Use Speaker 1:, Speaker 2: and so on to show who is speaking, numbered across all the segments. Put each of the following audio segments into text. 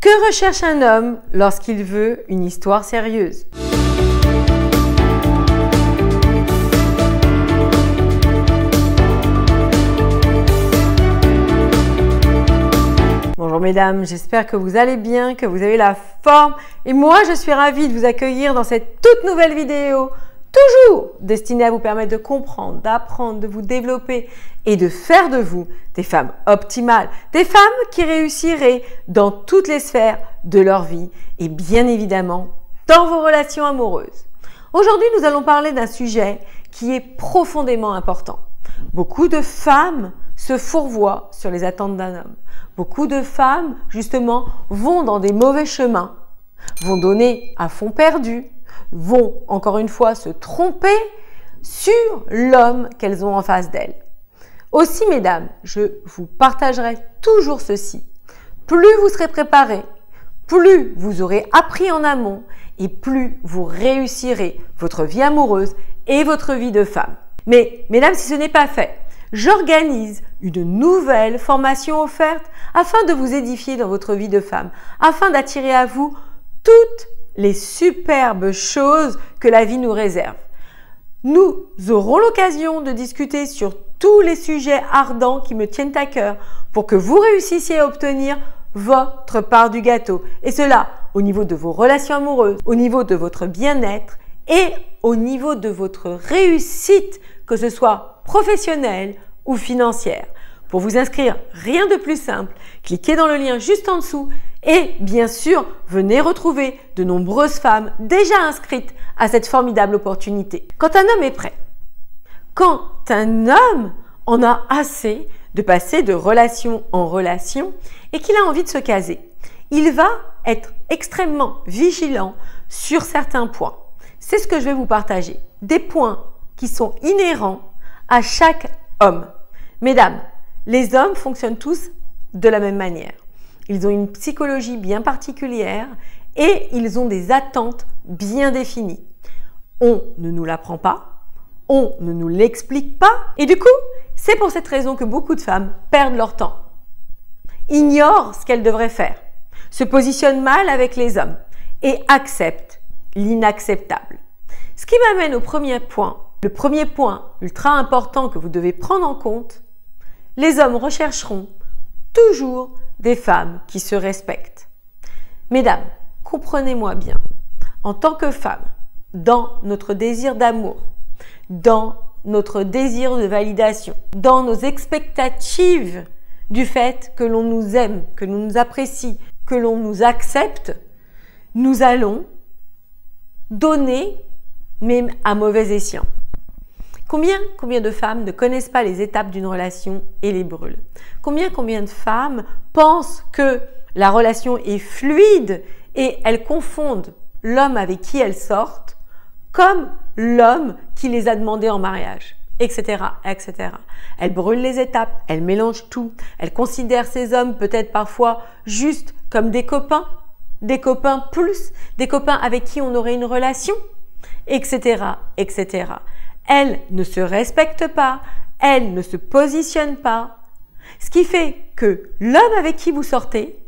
Speaker 1: Que recherche un homme lorsqu'il veut une histoire sérieuse? Bonjour mesdames, j'espère que vous allez bien, que vous avez la forme et moi je suis ravie de vous accueillir dans cette toute nouvelle vidéo, toujours destinée à vous permettre de comprendre, d'apprendre, de vous développer et de faire de vous des femmes optimales, des femmes qui réussiraient dans toutes les sphères de leur vie et bien évidemment dans vos relations amoureuses. Aujourd'hui, nous allons parler d'un sujet qui est profondément important. Beaucoup de femmes se fourvoient sur les attentes d'un homme. Beaucoup de femmes, justement, vont dans des mauvais chemins, vont donner à fond perdu, vont, encore une fois, se tromper sur l'homme qu'elles ont en face d'elles. Aussi, mesdames, je vous partagerai toujours ceci. Plus vous serez préparés, plus vous aurez appris en amont et plus vous réussirez votre vie amoureuse et votre vie de femme. Mais, mesdames, si ce n'est pas fait, j'organise une nouvelle formation offerte afin de vous édifier dans votre vie de femme, afin d'attirer à vous toutes les superbes choses que la vie nous réserve. Nous aurons l'occasion de discuter sur tous les sujets ardents qui me tiennent à cœur pour que vous réussissiez à obtenir votre part du gâteau. Et cela au niveau de vos relations amoureuses, au niveau de votre bien-être et au niveau de votre réussite, que ce soit professionnelle ou financière. Pour vous inscrire, rien de plus simple, cliquez dans le lien juste en dessous et bien sûr, venez retrouver de nombreuses femmes déjà inscrites à cette formidable opportunité. Quand un homme est prêt, quand un homme en a assez de passer de relation en relation et qu'il a envie de se caser, il va être extrêmement vigilant sur certains points. C'est ce que je vais vous partager, des points qui sont inhérents à chaque homme. Mesdames, les hommes fonctionnent tous de la même manière. Ils ont une psychologie bien particulière et ils ont des attentes bien définies. On ne nous l'apprend pas, on ne nous l'explique pas et du coup, c'est pour cette raison que beaucoup de femmes perdent leur temps, ignorent ce qu'elles devraient faire, se positionnent mal avec les hommes et acceptent l'inacceptable. Ce qui m'amène au premier point. Le premier point ultra important que vous devez prendre en compte, les hommes rechercheront toujours des femmes qui se respectent. Mesdames, comprenez-moi bien, en tant que femme, dans notre désir d'amour, dans notre désir de validation, dans nos expectatives du fait que l'on nous aime, que l'on nous apprécie, que l'on nous accepte, nous allons donner, même à mauvais escient. Combien de femmes ne connaissent pas les étapes d'une relation et les brûlent? Combien de femmes pensent que la relation est fluide et elles confondent l'homme avec qui elles sortent comme l'homme qui les a demandé en mariage, etc., etc. Elles brûlent les étapes, elles mélangent tout, elles considèrent ces hommes peut-être parfois juste comme des copains plus, des copains avec qui on aurait une relation, etc., etc. Elles ne se respectent pas, elles ne se positionnent pas, ce qui fait que l'homme avec qui vous sortez,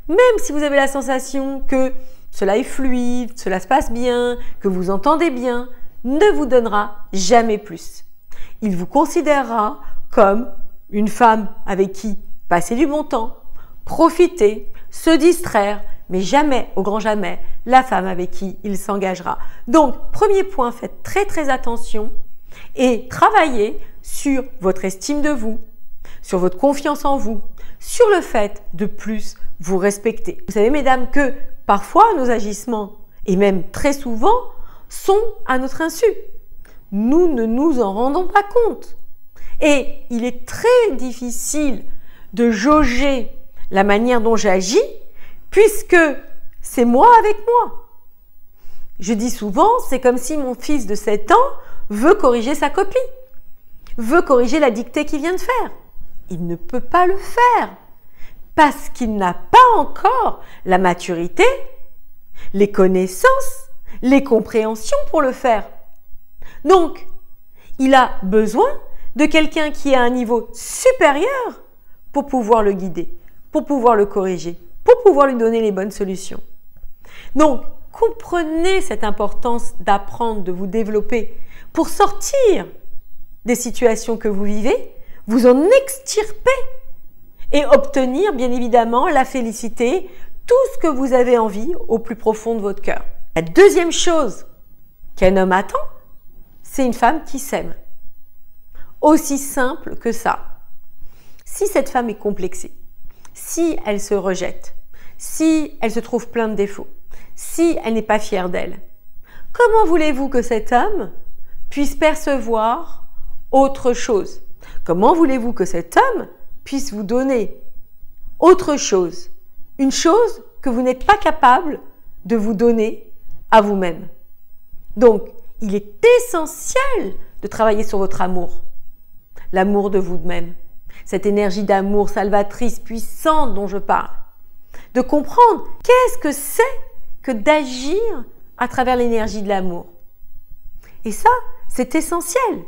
Speaker 1: même si vous avez la sensation que cela est fluide, cela se passe bien, que vous entendez bien, ne vous donnera jamais plus. Il vous considérera comme une femme avec qui passer du bon temps, profiter, se distraire, mais jamais, au grand jamais, la femme avec qui il s'engagera. Donc, premier point, faites très attention et travaillez sur votre estime de vous, sur votre confiance en vous, sur le fait de plus vous respecter. Vous savez, mesdames, que parfois nos agissements, et même très souvent, sont à notre insu. Nous ne nous en rendons pas compte. Et il est très difficile de jauger la manière dont j'agis, puisque c'est moi avec moi. Je dis souvent, c'est comme si mon fils de 7 ans veut corriger sa copie, veut corriger la dictée qu'il vient de faire. Il ne peut pas le faire parce qu'il n'a pas encore la maturité, les connaissances, les compréhensions pour le faire. Donc, il a besoin de quelqu'un qui a un niveau supérieur pour pouvoir le guider, pour pouvoir le corriger. pour pouvoir lui donner les bonnes solutions. Donc, comprenez cette importance d'apprendre, de vous développer pour sortir des situations que vous vivez, vous en extirper et obtenir bien évidemment la félicité, tout ce que vous avez envie au plus profond de votre cœur. La deuxième chose qu'un homme attend, c'est une femme qui s'aime. Aussi simple que ça. Si cette femme est complexée, si elle se rejette, si elle se trouve plein de défauts, si elle n'est pas fière d'elle, comment voulez-vous que cet homme puisse percevoir autre chose? Comment voulez-vous que cet homme puisse vous donner autre chose? Une chose que vous n'êtes pas capable de vous donner à vous-même. Donc, il est essentiel de travailler sur votre amour. L'amour de vous-même. Cette énergie d'amour salvatrice, puissante dont je parle. De comprendre qu'est-ce que c'est que d'agir à travers l'énergie de l'amour. Et ça, c'est essentiel.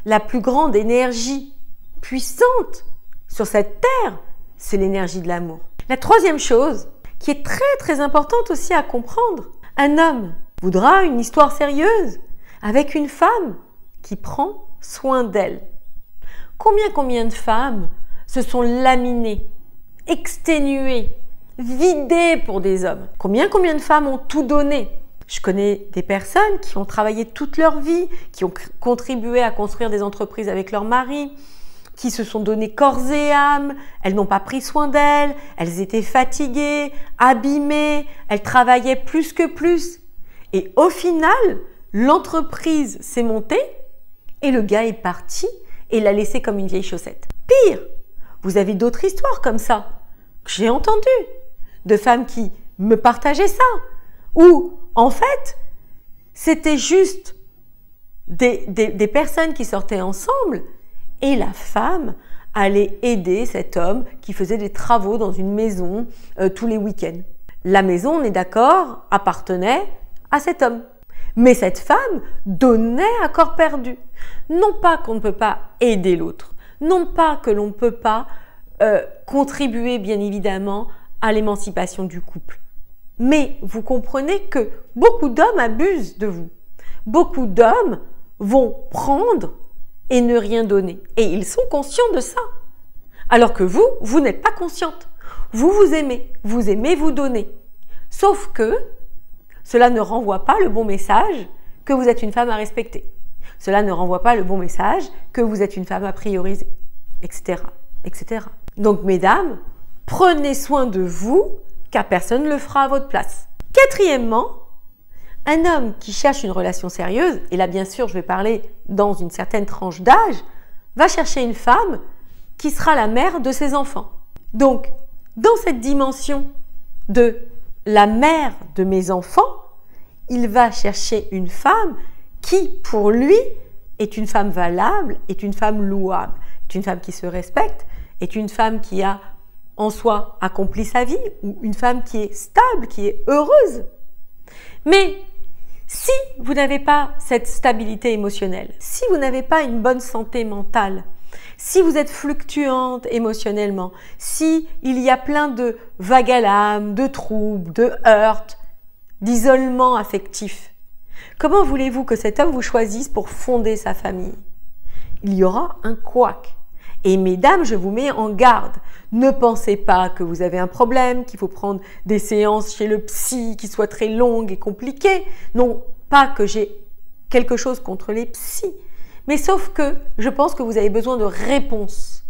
Speaker 1: La plus grande énergie puissante sur cette terre, c'est l'énergie de l'amour. La troisième chose, qui est très importante aussi à comprendre, un homme voudra une histoire sérieuse avec une femme qui prend soin d'elle. Combien de femmes se sont laminées, exténuées, vidées pour des hommes? Combien de femmes ont tout donné? Je connais des personnes qui ont travaillé toute leur vie, qui ont contribué à construire des entreprises avec leur mari, qui se sont données corps et âme, elles n'ont pas pris soin d'elles, elles étaient fatiguées, abîmées, elles travaillaient plus que plus. Et au final, l'entreprise s'est montée et le gars est parti et l'a laissé comme une vieille chaussette. Pire, vous avez d'autres histoires comme ça que j'ai entendues, de femmes qui me partageaient ça, où en fait, c'était juste des personnes qui sortaient ensemble et la femme allait aider cet homme qui faisait des travaux dans une maison tous les week-ends. La maison, on est d'accord, appartenait à cet homme. Mais cette femme donnait à corps perdu. Non pas qu'on ne peut pas aider l'autre, non pas que l'on ne peut pas contribuer bien évidemment à l'émancipation du couple. Mais vous comprenez que beaucoup d'hommes abusent de vous. Beaucoup d'hommes vont prendre et ne rien donner. Et ils sont conscients de ça. Alors que vous n'êtes pas consciente. Vous aimez vous donner. Sauf que cela ne renvoie pas le bon message que vous êtes une femme à respecter. Cela ne renvoie pas le bon message que vous êtes une femme à prioriser, etc., etc. Donc, mesdames, prenez soin de vous, car personne ne le fera à votre place. Quatrièmement, un homme qui cherche une relation sérieuse, et là bien sûr je vais parler dans une certaine tranche d'âge, va chercher une femme qui sera la mère de ses enfants. Donc, dans cette dimension de la mère de mes enfants, il va chercher une femme qui, pour lui, est une femme valable, est une femme louable, est une femme qui se respecte, est une femme qui a en soi accompli sa vie, ou une femme qui est stable, qui est heureuse. Mais si vous n'avez pas cette stabilité émotionnelle, si vous n'avez pas une bonne santé mentale, si vous êtes fluctuante émotionnellement, si il y a plein de vagues à l'âme, de troubles, de heurts, d'isolement affectif, comment voulez-vous que cet homme vous choisisse pour fonder sa famille? Il y aura un couac. Et mesdames, je vous mets en garde. Ne pensez pas que vous avez un problème, qu'il faut prendre des séances chez le psy qui soient très longues et compliquées. Non, pas que j'ai quelque chose contre les psys. Mais sauf que je pense que vous avez besoin de réponses.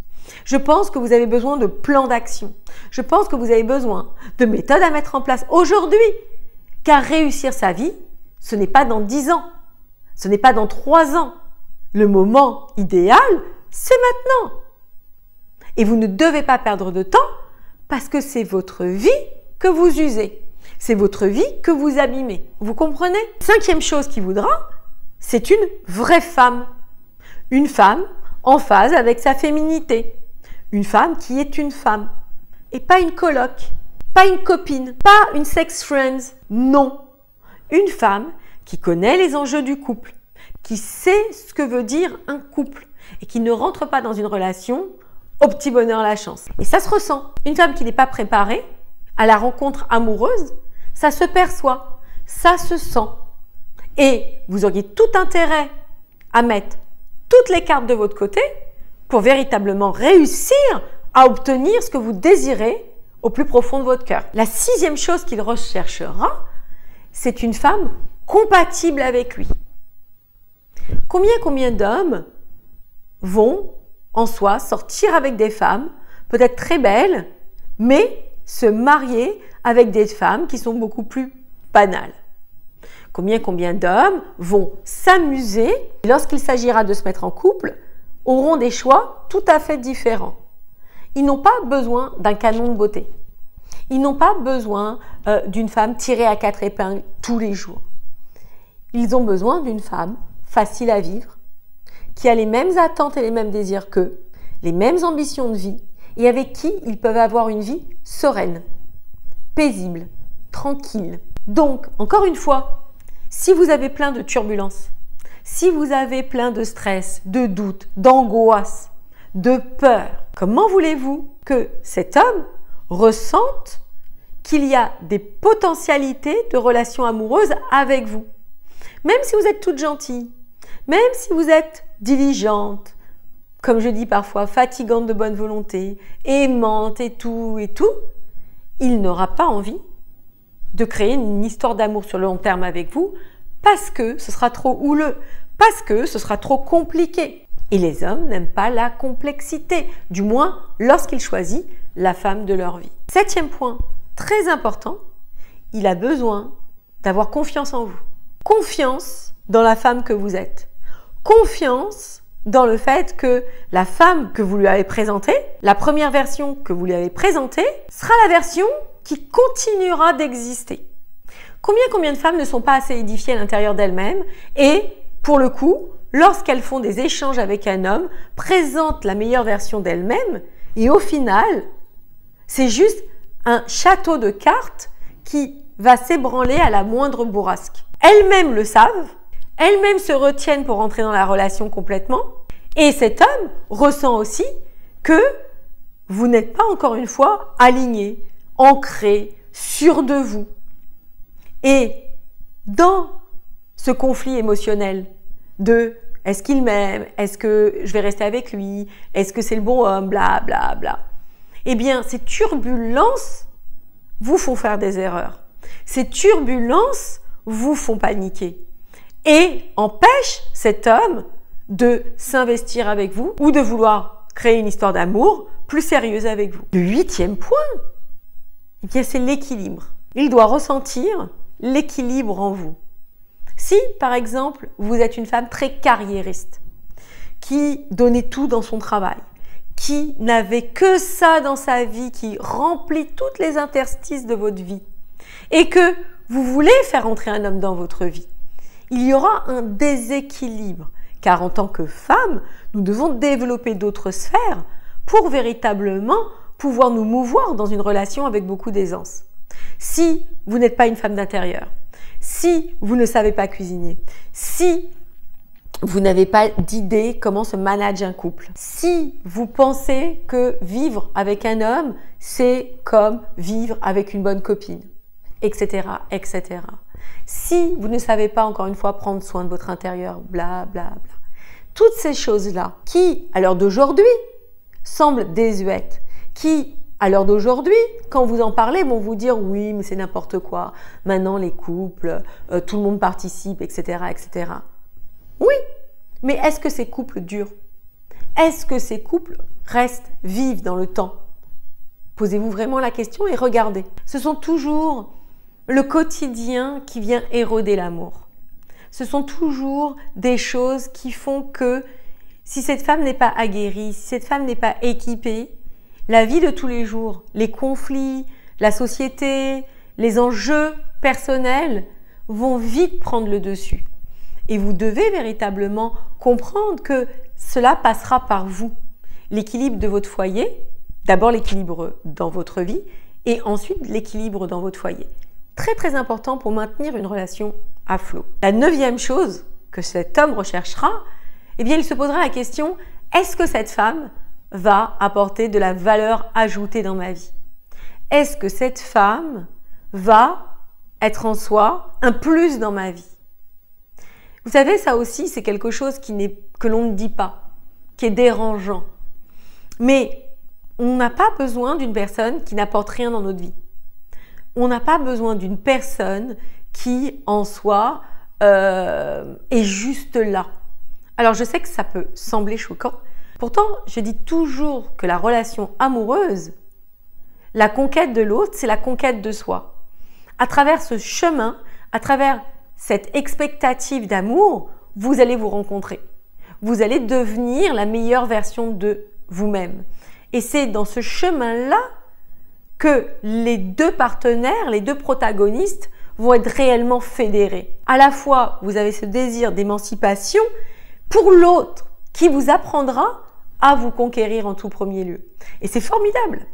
Speaker 1: Je pense que vous avez besoin de plans d'action. Je pense que vous avez besoin de méthodes à mettre en place aujourd'hui. Car réussir sa vie, ce n'est pas dans 10 ans. Ce n'est pas dans 3 ans. Le moment idéal, c'est maintenant. Et vous ne devez pas perdre de temps parce que c'est votre vie que vous usez. C'est votre vie que vous abîmez. Vous comprenez? Cinquième chose qu'il voudra, c'est une vraie femme. Une femme en phase avec sa féminité. Une femme qui est une femme. Et pas une coloc, pas une copine, pas une sex friend. Non. Une femme qui connaît les enjeux du couple, qui sait ce que veut dire un couple et qui ne rentre pas dans une relation au petit bonheur la chance. Et ça se ressent. Une femme qui n'est pas préparée à la rencontre amoureuse, ça se perçoit, ça se sent. Et vous auriez tout intérêt à mettre toutes les cartes de votre côté pour véritablement réussir à obtenir ce que vous désirez au plus profond de votre cœur. La 6e chose qu'il recherchera, c'est une femme compatible avec lui. Combien d'hommes vont en soi sortir avec des femmes, peut-être très belles, mais se marier avec des femmes qui sont beaucoup plus banales? Combien d'hommes vont s'amuser et lorsqu'il s'agira de se mettre en couple, auront des choix tout à fait différents. Ils n'ont pas besoin d'un canon de beauté. Ils n'ont pas besoin d'une femme tirée à 4 épingles tous les jours. Ils ont besoin d'une femme facile à vivre, qui a les mêmes attentes et les mêmes désirs qu'eux, les mêmes ambitions de vie et avec qui ils peuvent avoir une vie sereine, paisible, tranquille. Donc, encore une fois, si vous avez plein de turbulences, si vous avez plein de stress, de doutes, d'angoisse, de peur, comment voulez-vous que cet homme ressente qu'il y a des potentialités de relations amoureuses avec vous? Même si vous êtes toute gentille, même si vous êtes diligente, comme je dis parfois, fatigante de bonne volonté, aimante et tout, il n'aura pas envie de créer une histoire d'amour sur le long terme avec vous parce que ce sera trop houleux, parce que ce sera trop compliqué. Et les hommes n'aiment pas la complexité, du moins lorsqu'ils choisissent la femme de leur vie. 7e point, très important, il a besoin d'avoir confiance en vous. Confiance dans la femme que vous êtes. Confiance dans le fait que la femme que vous lui avez présentée, la première version que vous lui avez présentée, sera la version qui continuera d'exister. Combien de femmes ne sont pas assez édifiées à l'intérieur d'elles-mêmes et, pour le coup, lorsqu'elles font des échanges avec un homme, présentent la meilleure version d'elles-mêmes et au final, c'est juste un château de cartes qui va s'ébranler à la moindre bourrasque. Elles-mêmes le savent, elles-mêmes se retiennent pour entrer dans la relation complètement et cet homme ressent aussi que vous n'êtes pas encore une fois aligné, ancré, sûr de vous. Et dans ce conflit émotionnel de est-ce qu'il m'aime, est-ce que je vais rester avec lui, est-ce que c'est le bon homme, bla bla bla, eh bien ces turbulences vous font faire des erreurs. Ces turbulences vous font paniquer et empêchent cet homme de s'investir avec vous ou de vouloir créer une histoire d'amour plus sérieuse avec vous. Le 8e point, eh bien c'est l'équilibre. Il doit ressentir l'équilibre en vous. Si, par exemple, vous êtes une femme très carriériste, qui donnait tout dans son travail, qui n'avait que ça dans sa vie, qui remplit toutes les interstices de votre vie, et que vous voulez faire entrer un homme dans votre vie, il y aura un déséquilibre, car en tant que femme, nous devons développer d'autres sphères pour véritablement pouvoir nous mouvoir dans une relation avec beaucoup d'aisance. Si vous n'êtes pas une femme d'intérieur, si vous ne savez pas cuisiner, si vous n'avez pas d'idée comment se manager un couple, si vous pensez que vivre avec un homme, c'est comme vivre avec une bonne copine, etc., etc. Si vous ne savez pas, encore une fois, prendre soin de votre intérieur, bla, bla, bla. Toutes ces choses-là qui, à l'heure d'aujourd'hui, semblent désuètes, qui, à l'heure d'aujourd'hui, quand vous en parlez, vont vous dire « oui, mais c'est n'importe quoi, maintenant les couples, tout le monde participe, etc. etc. » Oui, mais est-ce que ces couples durent? Est-ce que ces couples restent vifs dans le temps? Posez-vous vraiment la question et regardez. Ce sont toujours le quotidien qui vient éroder l'amour. Ce sont toujours des choses qui font que si cette femme n'est pas aguerrie, si cette femme n'est pas équipée, la vie de tous les jours, les conflits, la société, les enjeux personnels vont vite prendre le dessus. Et vous devez véritablement comprendre que cela passera par vous. L'équilibre de votre foyer, d'abord l'équilibre dans votre vie et ensuite l'équilibre dans votre foyer. Très très important pour maintenir une relation à flot. La 9e chose que cet homme recherchera, eh bien il se posera la question, est-ce que cette femme va apporter de la valeur ajoutée dans ma vie? est-ce que cette femme va être en soi un plus dans ma vie? Vous savez, ça aussi, c'est quelque chose que l'on ne dit pas, qui est dérangeant. Mais on n'a pas besoin d'une personne qui n'apporte rien dans notre vie. On n'a pas besoin d'une personne qui, en soi, est juste là. Alors, je sais que ça peut sembler choquant. Pourtant, je dis toujours que la relation amoureuse, la conquête de l'autre, c'est la conquête de soi. À travers ce chemin, à travers cette expectative d'amour, vous allez vous rencontrer. Vous allez devenir la meilleure version de vous-même. Et c'est dans ce chemin-là que les deux partenaires, les deux protagonistes vont être réellement fédérés. À la fois, vous avez ce désir d'émancipation pour l'autre qui vous apprendra à vous conquérir en tout premier lieu. Et c'est formidable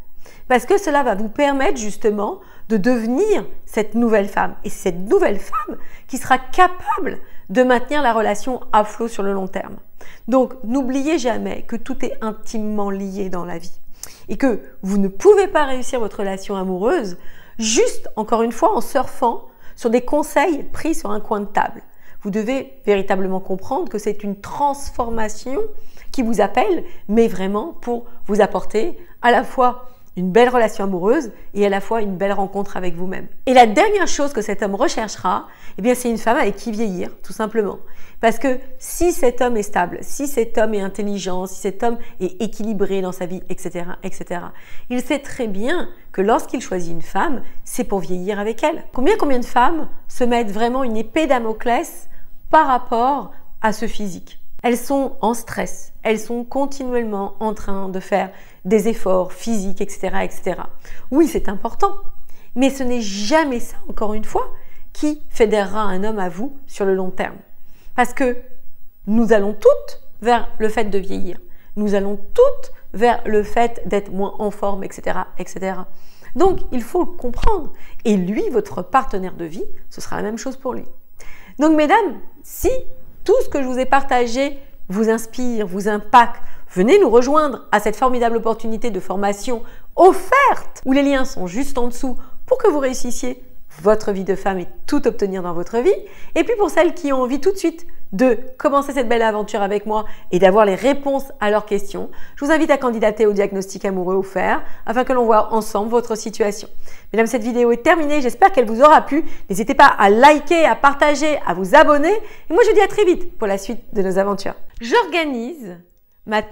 Speaker 1: parce que cela va vous permettre justement de devenir cette nouvelle femme. Et c'est cette nouvelle femme qui sera capable de maintenir la relation à flot sur le long terme. Donc, n'oubliez jamais que tout est intimement lié dans la vie et que vous ne pouvez pas réussir votre relation amoureuse juste, encore une fois, en surfant sur des conseils pris sur un coin de table. Vous devez véritablement comprendre que c'est une transformation qui vous appelle, mais vraiment pour vous apporter à la fois une belle relation amoureuse et à la fois une belle rencontre avec vous-même. Et la dernière chose que cet homme recherchera, eh bien, c'est une femme avec qui vieillir, tout simplement. Parce que si cet homme est stable, si cet homme est intelligent, si cet homme est équilibré dans sa vie, etc., etc., il sait très bien que lorsqu'il choisit une femme, c'est pour vieillir avec elle. Combien de femmes se mettent vraiment une épée Damoclès par rapport à ce physique? Elles sont en stress, elles sont continuellement en train de faire des efforts physiques, etc., etc. Oui, c'est important, mais ce n'est jamais ça, encore une fois, qui fédérera un homme à vous sur le long terme. Parce que nous allons toutes vers le fait de vieillir. Nous allons toutes vers le fait d'être moins en forme, etc., etc. Donc, il faut le comprendre. Et lui, votre partenaire de vie, ce sera la même chose pour lui. Donc, mesdames, si tout ce que je vous ai partagé vous inspire, vous impacte, venez nous rejoindre à cette formidable opportunité de formation offerte où les liens sont juste en dessous pour que vous réussissiez votre vie de femme et tout obtenir dans votre vie. Et puis pour celles qui ont envie tout de suite de commencer cette belle aventure avec moi et d'avoir les réponses à leurs questions, je vous invite à candidater au diagnostic amoureux offert afin que l'on voit ensemble votre situation. Mesdames, cette vidéo est terminée. J'espère qu'elle vous aura plu. N'hésitez pas à liker, à partager, à vous abonner. Et moi, je vous dis à très vite pour la suite de nos aventures. J'organise ma toute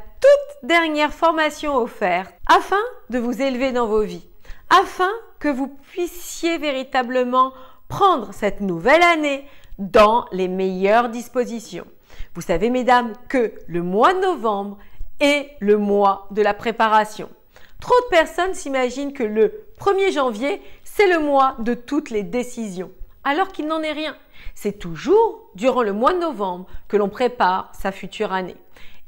Speaker 1: dernière formation offerte afin de vous élever dans vos vies, afin que vous puissiez véritablement prendre cette nouvelle année dans les meilleures dispositions. Vous savez, mesdames, que le mois de novembre est le mois de la préparation. Trop de personnes s'imaginent que le 1er janvier, c'est le mois de toutes les décisions, alors qu'il n'en est rien. C'est toujours durant le mois de novembre que l'on prépare sa future année.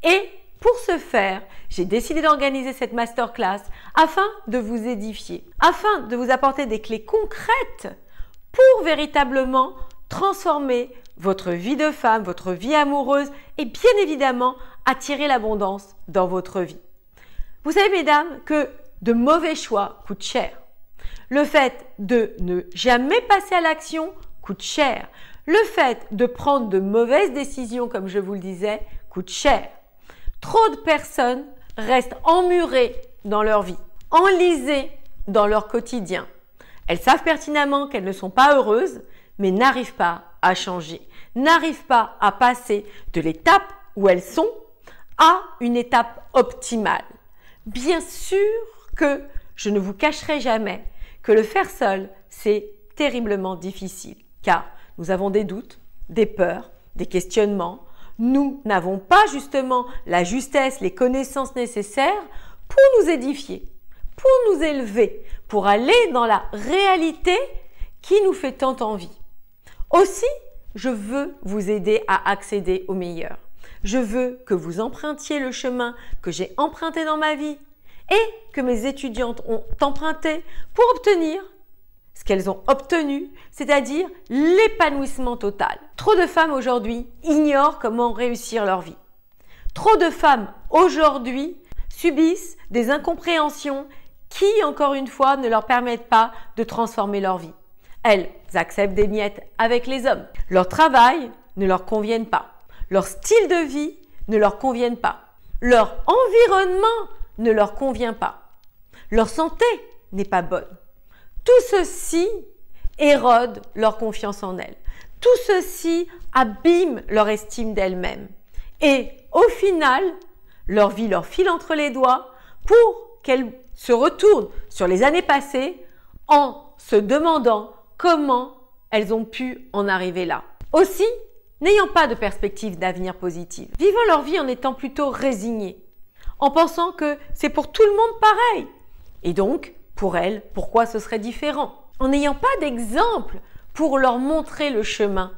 Speaker 1: Et pour ce faire, j'ai décidé d'organiser cette masterclass afin de vous édifier, afin de vous apporter des clés concrètes pour véritablement transformer votre vie de femme, votre vie amoureuse et bien évidemment attirer l'abondance dans votre vie. Vous savez, mesdames, que de mauvais choix coûtent cher. Le fait de ne jamais passer à l'action coûte cher. Le fait de prendre de mauvaises décisions, comme je vous le disais, coûte cher. Trop de personnes restent emmurées dans leur vie, enlisées dans leur quotidien. Elles savent pertinemment qu'elles ne sont pas heureuses, mais n'arrivent pas à changer, n'arrivent pas à passer de l'étape où elles sont à une étape optimale. Bien sûr que je ne vous cacherai jamais que le faire seul, c'est terriblement difficile, car nous avons des doutes, des peurs, des questionnements. Nous n'avons pas justement la justesse, les connaissances nécessaires pour nous édifier, pour nous élever, pour aller dans la réalité qui nous fait tant envie. Aussi, je veux vous aider à accéder au meilleur. Je veux que vous empruntiez le chemin que j'ai emprunté dans ma vie et que mes étudiantes ont emprunté pour obtenir ce qu'elles ont obtenu, c'est-à-dire l'épanouissement total. Trop de femmes aujourd'hui ignorent comment réussir leur vie. Trop de femmes aujourd'hui subissent des incompréhensions qui, encore une fois, ne leur permettent pas de transformer leur vie. Elles acceptent des miettes avec les hommes. Leur travail ne leur convienne pas. Leur style de vie ne leur convienne pas. Leur environnement ne leur convient pas. Leur santé n'est pas bonne. Tout ceci érode leur confiance en elles. Tout ceci abîme leur estime d'elles-mêmes. Et au final, leur vie leur file entre les doigts pour qu'elles se retournent sur les années passées en se demandant comment elles ont pu en arriver là. Aussi, n'ayant pas de perspective d'avenir positive, vivant leur vie en étant plutôt résignés, en pensant que c'est pour tout le monde pareil. Et donc, pour elles, pourquoi ce serait différent? En n'ayant pas d'exemple pour leur montrer le chemin,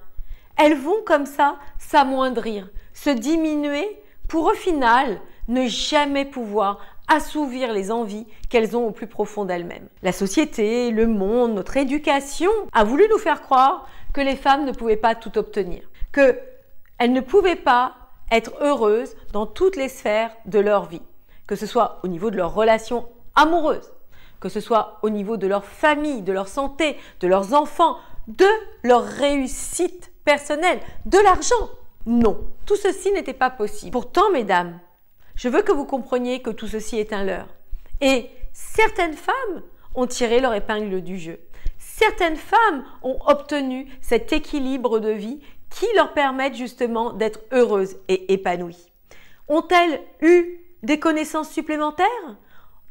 Speaker 1: elles vont comme ça s'amoindrir, se diminuer pour au final ne jamais pouvoir assouvir les envies qu'elles ont au plus profond d'elles-mêmes. La société, le monde, notre éducation a voulu nous faire croire que les femmes ne pouvaient pas tout obtenir, qu'elles ne pouvaient pas être heureuses dans toutes les sphères de leur vie, que ce soit au niveau de leurs relations amoureuses, que ce soit au niveau de leur famille, de leur santé, de leurs enfants, de leur réussite personnelle, de l'argent. Non, tout ceci n'était pas possible. Pourtant, mesdames, je veux que vous compreniez que tout ceci est un leurre. Et certaines femmes ont tiré leur épingle du jeu. Certaines femmes ont obtenu cet équilibre de vie qui leur permettent justement d'être heureuses et épanouies. Ont-elles eu des connaissances supplémentaires?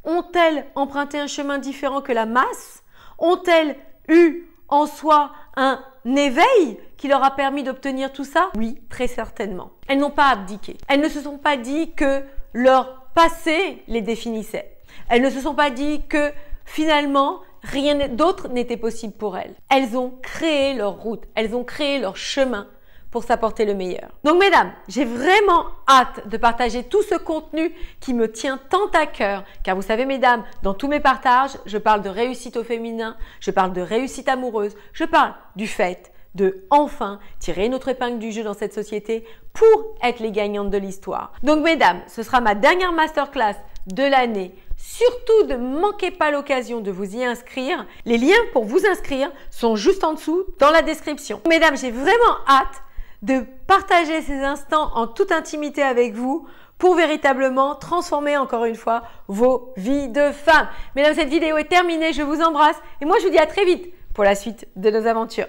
Speaker 1: Ont-elles emprunté un chemin différent que la masse? Ont-elles eu en soi un éveil qui leur a permis d'obtenir tout ça? Oui, très certainement. Elles n'ont pas abdiqué. Elles ne se sont pas dit que leur passé les définissait. Elles ne se sont pas dit que finalement rien d'autre n'était possible pour elles. Elles ont créé leur route, elles ont créé leur chemin pour s'apporter le meilleur. Donc mesdames, j'ai vraiment hâte de partager tout ce contenu qui me tient tant à cœur, car vous savez mesdames, dans tous mes partages, je parle de réussite au féminin, je parle de réussite amoureuse, je parle du fait de enfin tirer notre épingle du jeu dans cette société pour être les gagnantes de l'histoire. Donc mesdames, ce sera ma dernière masterclass de l'année. Surtout ne manquez pas l'occasion de vous y inscrire. Les liens pour vous inscrire sont juste en dessous dans la description. Mesdames, j'ai vraiment hâte de partager ces instants en toute intimité avec vous pour véritablement transformer encore une fois vos vies de femmes. Mesdames, cette vidéo est terminée. Je vous embrasse et moi je vous dis à très vite pour la suite de nos aventures.